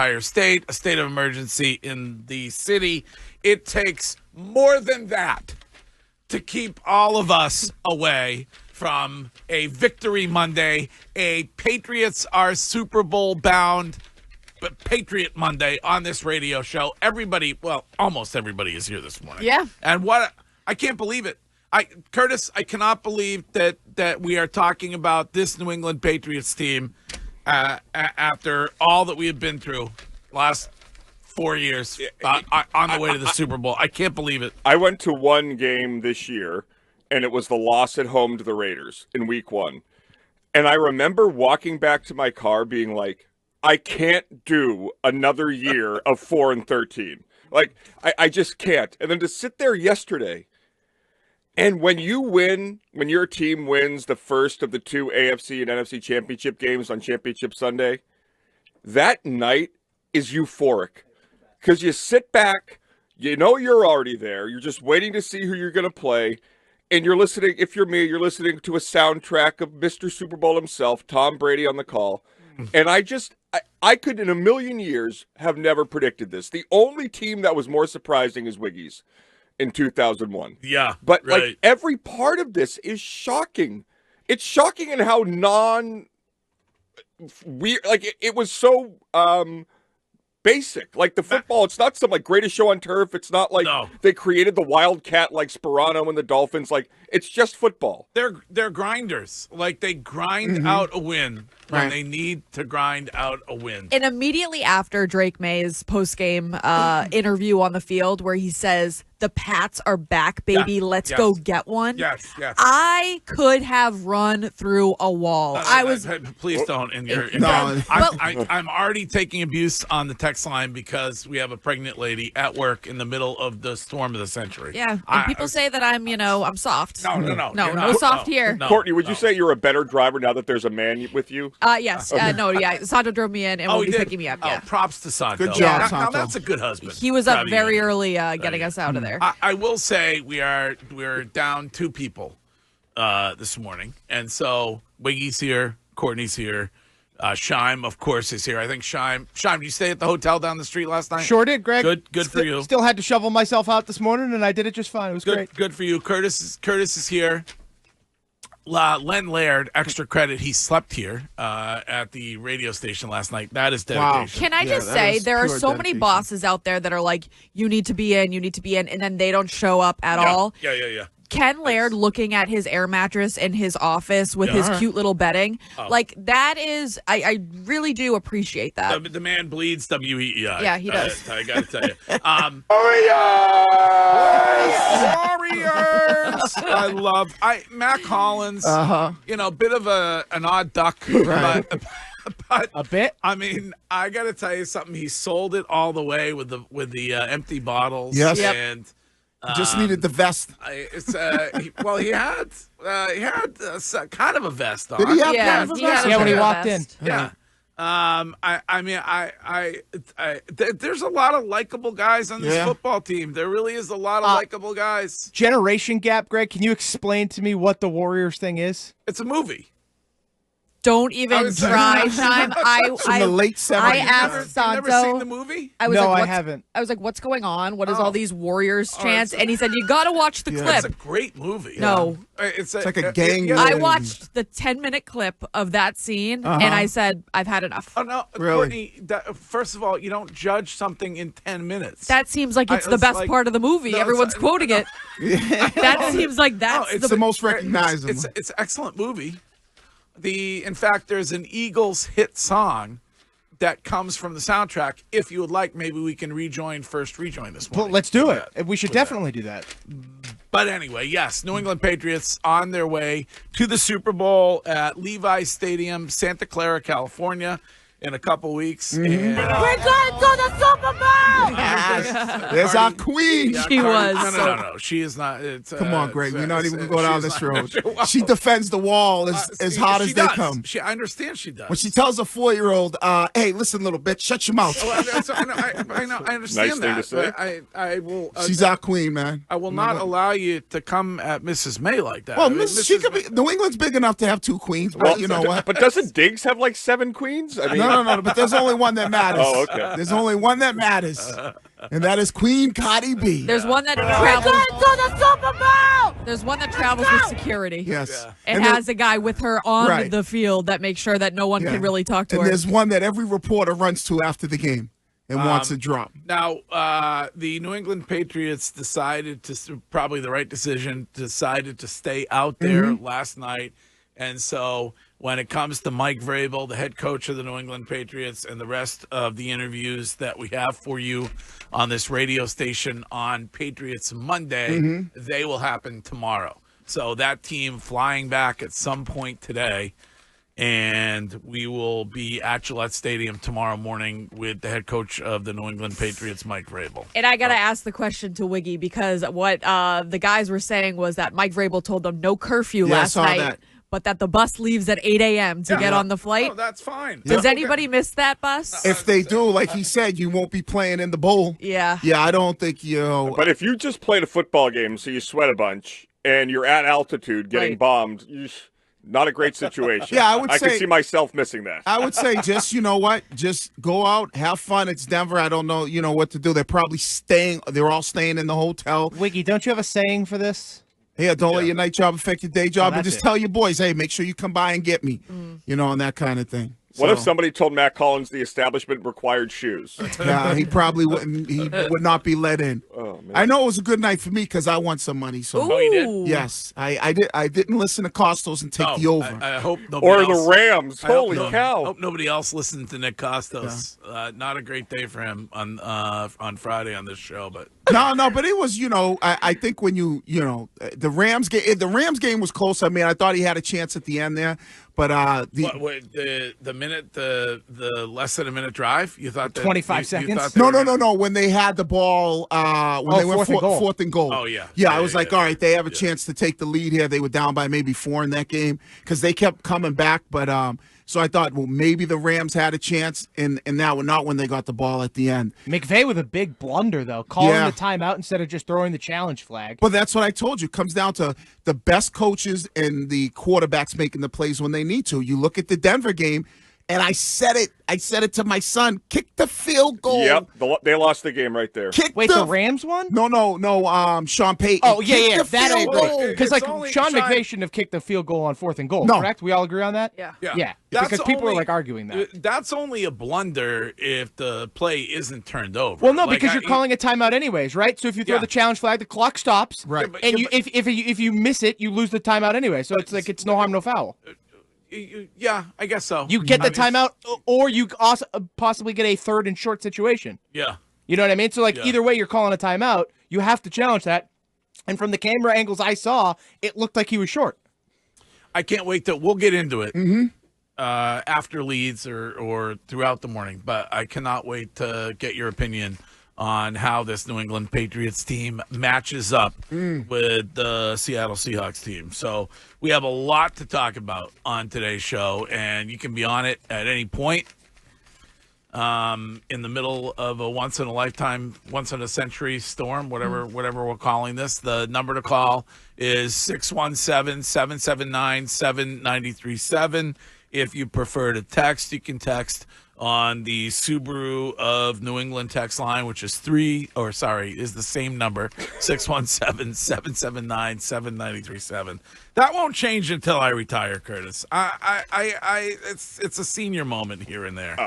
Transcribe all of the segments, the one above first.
entire state, a state of emergency in the city. It takes more than that to keep all of us away from a Victory Monday, a Patriots are Super Bowl bound, but Patriot Monday on this radio show. Everybody, well, almost everybody is here this morning. Yeah. And I can't believe it. Curtis, I cannot believe that we are talking about this New England Patriots team after all that we have been through last 4 years on the way to the Super Bowl. I can't believe it. I went to one game this year, and it was the loss at home to the Raiders in week 1. And I remember walking back to my car being like, I can't do another year of 4-13. Like, I just can't. And then to sit there yesterday, and when your team wins the first of the 2 AFC and NFC championship games on Championship Sunday, that night is euphoric. Because you sit back, you know you're already there, you're just waiting to see who you're going to play, and you're listening, if you're me, you're listening to a soundtrack of Mr. Super Bowl himself, Tom Brady on the call. And I could in a million years have never predicted this. The only team that was more surprising is Wiggy's in 2001. Yeah. But right. like every part of this is shocking. It's shocking in how it was so basic. Like the football, it's not some like greatest show on turf. It's not like they created the Wildcat like Sperano and the Dolphins. Like it's just football. They're grinders. Like they grind out a win when they need to grind out a win. And immediately after Drake May's post-game interview on the field where he says, the Pats are back, baby. Yeah. Let's go get one. Yes. I could have run through a wall. Please don't. I'm already taking abuse on the text line because we have a pregnant lady at work in the middle of the storm of the century. Yeah, and people say that I'm soft. No soft here. No, Courtney, would you say you're a better driver now that there's a man with you? Yes. Santo drove me in and will be picking me up. Yeah. Props to Santo. Good job, now that's a good husband. He was up very early getting us out of there. I will say we're down 2 people this morning, and so Wiggy's here, Courtney's here, Shime, of course, is here. I think Shime, did you stay at the hotel down the street last night? Sure did, Greg. Good for you. Still had to shovel myself out this morning, and I did it just fine. It was great. Good for you. Curtis is here. Len Laird, extra credit. He slept here at the radio station last night. That is dedication. Wow. Can I just say, there are so many bosses out there that are like, you need to be in, and then they don't show up at all. Yeah. Ken Laird looking at his air mattress in his office with his cute little bedding. Like, that is, I really do appreciate that. The man bleeds WEEI. Yeah, he does. I got to tell you. Warriors! I love Mac Hollins. Bit of an odd duck. Right. But a bit. I mean, I got to tell you something. He sold it all the way with the empty bottles. Yes. Yep. And just needed the vest. He had kind of a vest on. Did he have kind of a vest? when he walked in. Yeah. There's a lot of likable guys on this football team. There really is a lot of likable guys. Generation gap, Greg. Can you explain to me what the Warriors thing is? It's a movie. Don't even try, Shime. From the late 70s. I asked Santo. You've never seen the movie? I haven't. I was like, what's going on? What is all these Warriors chants? And he said, you got to watch the clip. It's a great movie. No. It's like a gang. I watched the 10-minute clip of that scene, and I said, I've had enough. Oh, no. Really? Courtney, first of all, you don't judge something in 10 minutes. That seems like it's the best part of the movie. Everyone's quoting it. That seems like that's it's the most recognizable. It's an excellent movie. In fact, there's an Eagles hit song that comes from the soundtrack. If you would like, maybe we can rejoin this morning. Well, let's do it. We should definitely do that. But anyway, yes, New England Patriots on their way to the Super Bowl at Levi's Stadium, Santa Clara, California, in a couple weeks. We're going to the Super Bowl! There's our queen. She was. No. She is not. Come on, Greg. We're not even going to go down this road. She defends the wall as hard as they come. I understand she does. When she tells a 4-year-old, hey, listen, little bitch, shut your mouth. I know. I understand nice that. Thing to say. I will. She's our queen, man. I will not allow you to come at Mrs. May like that. Well, she could be. New England's big enough to have 2 queens, but you know what? But doesn't Diggs have like 7 queens? I mean, No. But there's only one that matters. Oh, okay. There's only one that matters, and that is Queen Cardi B. There's one that travels to the Super Bowl. There's one that travels with security. Yes. And has a guy with her on the field that makes sure that no one can really talk to her. And there's one that every reporter runs to after the game and wants to drop. Now, the New England Patriots decided to, probably the right decision, decided to stay out there last night. And so when it comes to Mike Vrabel, the head coach of the New England Patriots, and the rest of the interviews that we have for you on this radio station on Patriots Monday, they will happen tomorrow. So that team flying back at some point today, and we will be at Gillette Stadium tomorrow morning with the head coach of the New England Patriots, Mike Vrabel. And I got to ask the question to Wiggy, because what the guys were saying was that Mike Vrabel told them no curfew last night, but that the bus leaves at 8 a.m. to get on the flight. Oh, that's fine. Does anybody miss that bus? If they do, like he said, you won't be playing in the bowl. Yeah. Yeah, I don't think you. But if you just played a football game, so you sweat a bunch, and you're at altitude getting bombed, not a great situation. Yeah, I could see myself missing that. I would say just, you know what, just go out, have fun. It's Denver. I don't know, what to do. They're probably staying. They're all staying in the hotel. Wiggy, don't you have a saying for this? Yeah, don't let your night job affect your day job, and just tell your boys, hey, make sure you come by and get me, and that kind of thing. What if somebody told Matt Collins the establishment required shoes? He probably wouldn't. He would not be let in. Oh, man. I know it was a good night for me because I won some money. So Oh, you did? Yes, I did. I didn't listen to Costos and take the over. I hope nobody Or else, the Rams. Holy I cow. hope nobody else listened to Nick Costos. Not a great day for him on Friday on this show, but No, but it was, I think when the Rams game was close. I mean, I thought he had a chance at the end there, but the less than a minute drive, you thought that 25 seconds? No. When they had the ball, when they went fourth and goal. Oh, yeah. Yeah, I was like, all right, they have a chance to take the lead here. They were down by maybe 4 in that game because they kept coming back, but so I thought, well, maybe the Rams had a chance, and now not when they got the ball at the end. McVay with a big blunder, though, calling the timeout instead of just throwing the challenge flag. But that's what I told you. It comes down to the best coaches and the quarterbacks making the plays when they need to. You look at the Denver game, and I said it to my son, kick the field goal. Yep, they lost the game right there. The Rams won? No, Sean Payton. Oh, yeah. That I field goal. agree. Because, Sean McVay shouldn't have kicked the field goal on 4th and goal, correct? We all agree on that? Yeah. Yeah, because people are, arguing that. That's only a blunder if the play isn't turned over. Well, no, because you're calling a timeout anyways, right? So if you throw the challenge flag, the clock stops. Right. And if you miss it, you lose the timeout anyway. So it's like it's no harm, no foul. Yeah, I guess so. You get the timeout, or you also possibly get a 3rd and short situation. Yeah. You know what I mean? So, either way, you're calling a timeout. You have to challenge that. And from the camera angles I saw, it looked like he was short. I can't wait we'll get into it after Leeds or throughout the morning. But I cannot wait to get your opinion on how this New England Patriots team matches up with the Seattle Seahawks team. So we have a lot to talk about on today's show, and you can be on it at any point in the middle of a once-in-a-lifetime, once-in-a-century storm, whatever we're calling this. The number to call is 617-779-7937. If you prefer to text, you can text on the Subaru of New England text line, which is is the same number, 617-779-7937. That won't change until I retire, Curtis. It's a senior moment here and there.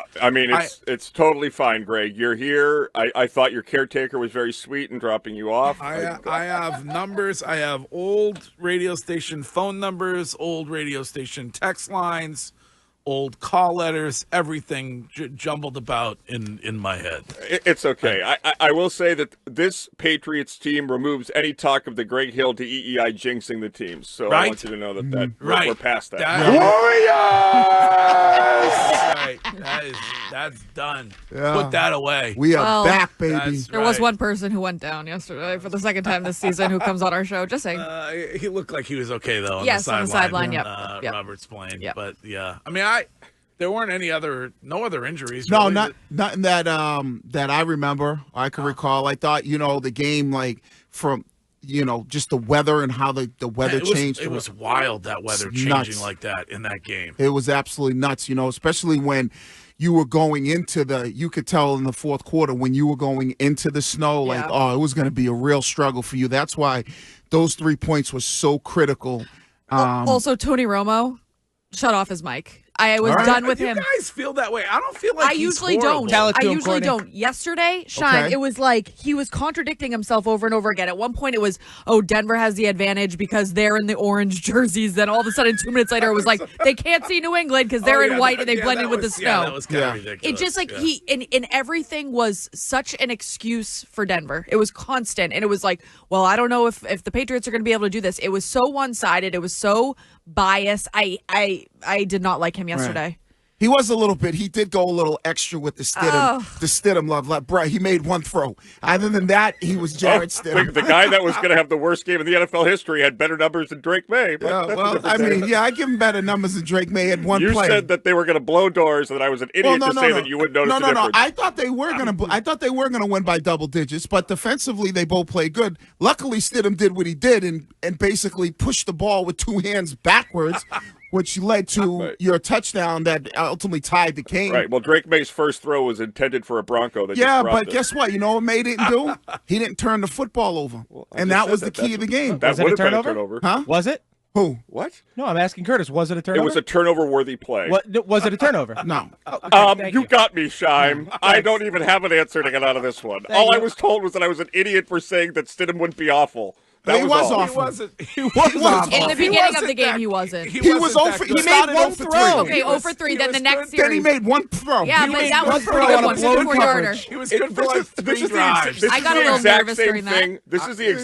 It's totally fine, Greg. You're here. I thought your caretaker was very sweet in dropping you off. I have numbers. I have old radio station phone numbers, old radio station text lines, old call letters, everything jumbled about in my head. It's okay. I will say that this Patriots team removes any talk of the Greg Hill to EEI jinxing the team. So I want you to know that we're past that. Warriors! That's done. Yeah. Put that away. We are back, baby. There was one person who went down yesterday for the 2nd time this season who comes on our show. Just saying. He looked like he was okay, though, on the sideline. Yep. Robert's playing. Yep. But, yeah. I mean, there weren't no other injuries. No, really. nothing that I remember. I can recall. I thought, the game, from just the weather and how the weather changed. It was wild, that weather changing like that in that game. It was absolutely nuts, especially when you were going into you could tell in the fourth quarter when you were going into the snow, like, it was going to be a real struggle for you. That's why those 3 points were so critical. Also, Tony Romo shut off his mic. I was done with him. You guys feel that way? I don't feel like I usually don't. Yesterday, Shine, it was like he was contradicting himself over and over again. At one point, it was, Denver has the advantage because they're in the orange jerseys. Then all of a sudden, 2 minutes later, it was like they can't see New England because they're in white and they blended with the snow. Yeah, that was kind of ridiculous. It just like he in everything was such an excuse for Denver. It was constant, and it was like, well, I don't know if the Patriots are going to be able to do this. It was so one-sided. It was so biased. I did not like him yesterday. Right. He was a little bit. He did go a little extra with the Stidham. The Stidham love. Like, bro, he made one throw. Other than that, he was Jared Stidham. The guy that was going to have the worst game in the NFL history had better numbers than Drake May. I give him better numbers than Drake May had one play. You said that they were going to blow doors, and that I was an idiot to say that you wouldn't notice the difference. I thought they were going to. I thought they were going to win by double digits, but defensively they both played good. Luckily, Stidham did what he did and basically pushed the ball with two hands backwards. Which led to your touchdown that ultimately tied the game. Right. Well, Drake May's first throw was intended for a Bronco. But guess what? You know what May didn't do? He didn't turn the football over. Well, and that was the key of the game. That would have been a turnover. Huh? Was it? Who? What? No, I'm asking Curtis. Was it a turnover? It was a turnover-worthy play. Was it a turnover? No. You got me, Shime. I don't even have an answer to get out of this one. All I was told was that I was an idiot for saying that Stidham wouldn't be awful. He was awful. He was in the beginning of the game. He wasn't. He was over. He made one throw. Okay, 0 for 3. Then the next series. Then he made one throw. Yeah, but that was pretty good one. 54-yarder. He was good for like 3 drives. I got a little nervous during that. This is the exact